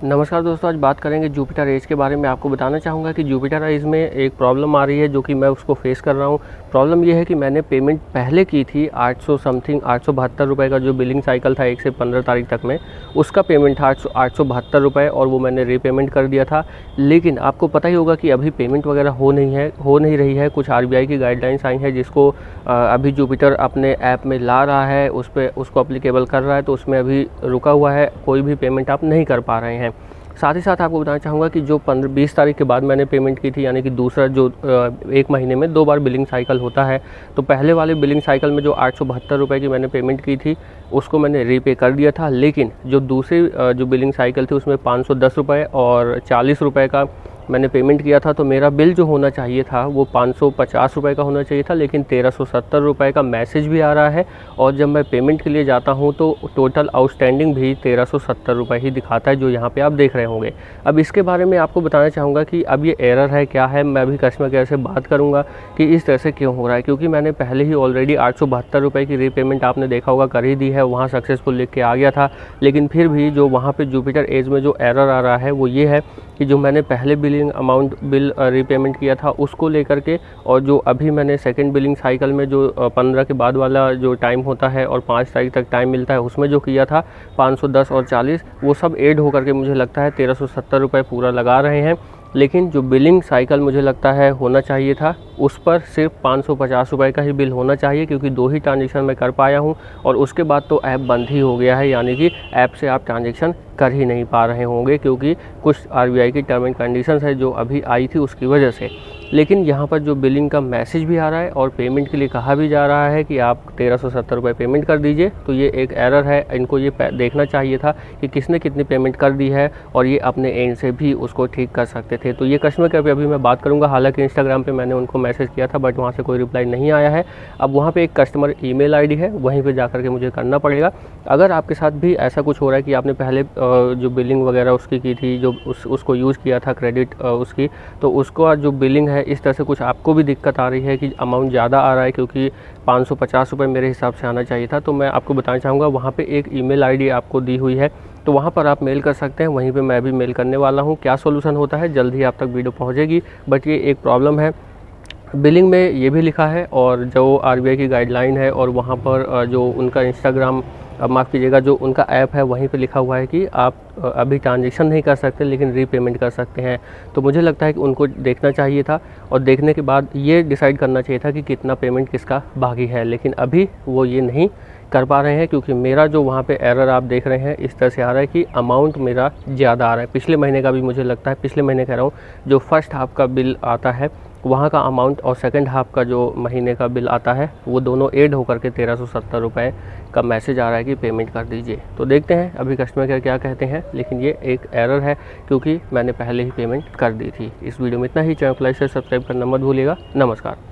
नमस्कार दोस्तों, आज बात करेंगे जुपिटर एज के बारे में। आपको बताना चाहूँगा कि जुपिटर एज में एक प्रॉब्लम आ रही है जो कि मैं उसको फेस कर रहा हूँ। प्रॉब्लम ये है कि मैंने पेमेंट पहले की थी 800 समथिंग 872 रुपये का जो बिलिंग साइकिल था 1 से 15 तारीख तक में, उसका पेमेंट था 872 रुपये और वो मैंने रीपेमेंट कर दिया था। लेकिन आपको पता ही होगा कि अभी पेमेंट वगैरह हो नहीं रही है। कुछ आरबीआई की गाइडलाइंस आई हैं जिसको अभी जुपिटर अपने ऐप में ला रहा है, उसको अप्लीकेबल कर रहा है, तो उसमें अभी रुका हुआ है, कोई भी पेमेंट आप नहीं कर पा रहे हैं। साथ ही साथ आपको बताना चाहूँगा कि जो 20 तारीख के बाद मैंने पेमेंट की थी, यानी कि दूसरा जो 1 महीने में 2 बार बिलिंग साइकिल होता है, तो पहले वाले बिलिंग साइकिल में जो 872 रुपये की मैंने पेमेंट की थी उसको मैंने रीपे कर दिया था। लेकिन जो दूसरी जो बिलिंग साइकिल थी उसमें 510 रुपये और 40 रुपये का मैंने पेमेंट किया था, तो मेरा बिल जो होना चाहिए था वो 550 रुपये का होना चाहिए था, लेकिन 1370 रुपये का मैसेज भी आ रहा है। और जब मैं पेमेंट के लिए जाता हूँ तो टोटल आउटस्टैंडिंग भी 1370 रुपये ही दिखाता है, जो यहाँ पे आप देख रहे होंगे। अब इसके बारे में आपको बताना चाहूँगा कि अब ये एरर है, क्या है। मैं अभी कस्टमर केयर से बात करूँगा कि इस तरह से क्यों हो रहा है, क्योंकि मैंने पहले ही ऑलरेडी 872 रुपये की रीपेमेंट आपने देखा होगा कर ही दी है, वहाँ सक्सेसफुल लिख के आ गया था। लेकिन फिर भी जो वहाँ पर जुपिटर एज में जो एरर आ रहा है वो ये है कि जो मैंने पहले बिल रीपेमेंट किया था उसको लेकर के, और जो अभी मैंने सेकंड बिलिंग साइकिल में जो 15 के बाद वाला जो टाइम होता है और 5 तारीख तक टाइम मिलता है, उसमें जो किया था 510 और 40, वो सब ऐड होकर के मुझे लगता है 1370 रुपये पूरा लगा रहे हैं। लेकिन जो बिलिंग साइकिल मुझे लगता है होना चाहिए था, उस पर सिर्फ 550 रुपये का ही बिल होना चाहिए, क्योंकि 2 ही ट्रांजेक्शन मैं कर पाया हूँ और उसके बाद तो ऐप बंद ही हो गया है, यानी कि ऐप से आप ट्रांजेक्शन कर ही नहीं पा रहे होंगे, क्योंकि कुछ आरबीआई की टर्म एंड कंडीशंस है जो अभी आई थी उसकी वजह से। लेकिन यहाँ पर जो बिलिंग का मैसेज भी आ रहा है और पेमेंट के लिए कहा भी जा रहा है कि आप 1370 रुपये पेमेंट कर दीजिए, तो ये एक एरर है। इनको ये देखना चाहिए था कि किसने कितनी पेमेंट कर दी है और ये अपने एंड से भी उसको ठीक कर सकते थे। तो ये कस्टमर केयर पे अभी मैं बात करूँगा। हालांकि इंस्टाग्राम पे मैंने उनको मैसेज किया था, बट वहाँ से कोई रिप्लाई नहीं आया है। अब वहाँ पे एक कस्टमर ईमेल आईडी है, वहीं पे जाकर के मुझे करना पड़ेगा। अगर आपके साथ भी ऐसा कुछ हो रहा है कि आपने पहले जो बिलिंग वगैरह उसकी की थी, जो उसको यूज़ किया था क्रेडिट उसकी, तो उसको जो बिलिंग है इस तरह से कुछ आपको भी दिक्कत आ रही है कि अमाउंट ज़्यादा आ रहा है, क्योंकि 550 रुपये मेरे हिसाब से आना चाहिए था, तो मैं आपको बताना चाहूँगा वहाँ पे एक ईमेल आईडी आपको दी हुई है, तो वहाँ पर आप मेल कर सकते हैं। वहीं पे मैं भी मेल करने वाला हूँ। क्या सॉल्यूशन होता है जल्द ही आप तक वीडियो पहुँचेगी, बट ये एक प्रॉब्लम है। बिलिंग में ये भी लिखा है और जो आरबीआई की गाइडलाइन है और वहाँ पर जो उनका इंस्टाग्राम, माफ़ कीजिएगा, जो उनका ऐप है वहीं पे लिखा हुआ है कि आप अभी ट्रांजेक्शन नहीं कर सकते लेकिन रीपेमेंट कर सकते हैं। तो मुझे लगता है कि उनको देखना चाहिए था और देखने के बाद ये डिसाइड करना चाहिए था कि कितना पेमेंट किसका बाकी है, लेकिन अभी वो ये नहीं कर पा रहे हैं, क्योंकि मेरा जो वहाँ पे एरर आप देख रहे हैं इस तरह से आ रहा है कि अमाउंट मेरा ज़्यादा आ रहा है। पिछले महीने का भी मुझे लगता है, पिछले महीने कह रहा हूँ, जो फर्स्ट हाफ का बिल आता है वहाँ का अमाउंट और सेकंड हाफ का जो महीने का बिल आता है वो दोनों ऐड होकर के 1370 रुपये का मैसेज आ रहा है कि पेमेंट कर दीजिए। तो देखते हैं अभी कस्टमर केयर क्या कहते हैं, लेकिन ये एक एरर है क्योंकि मैंने पहले ही पेमेंट कर दी थी। इस वीडियो में इतना ही। चैनल को लाइक शेयर सब्सक्राइब करना मत भूलिएगा। नमस्कार।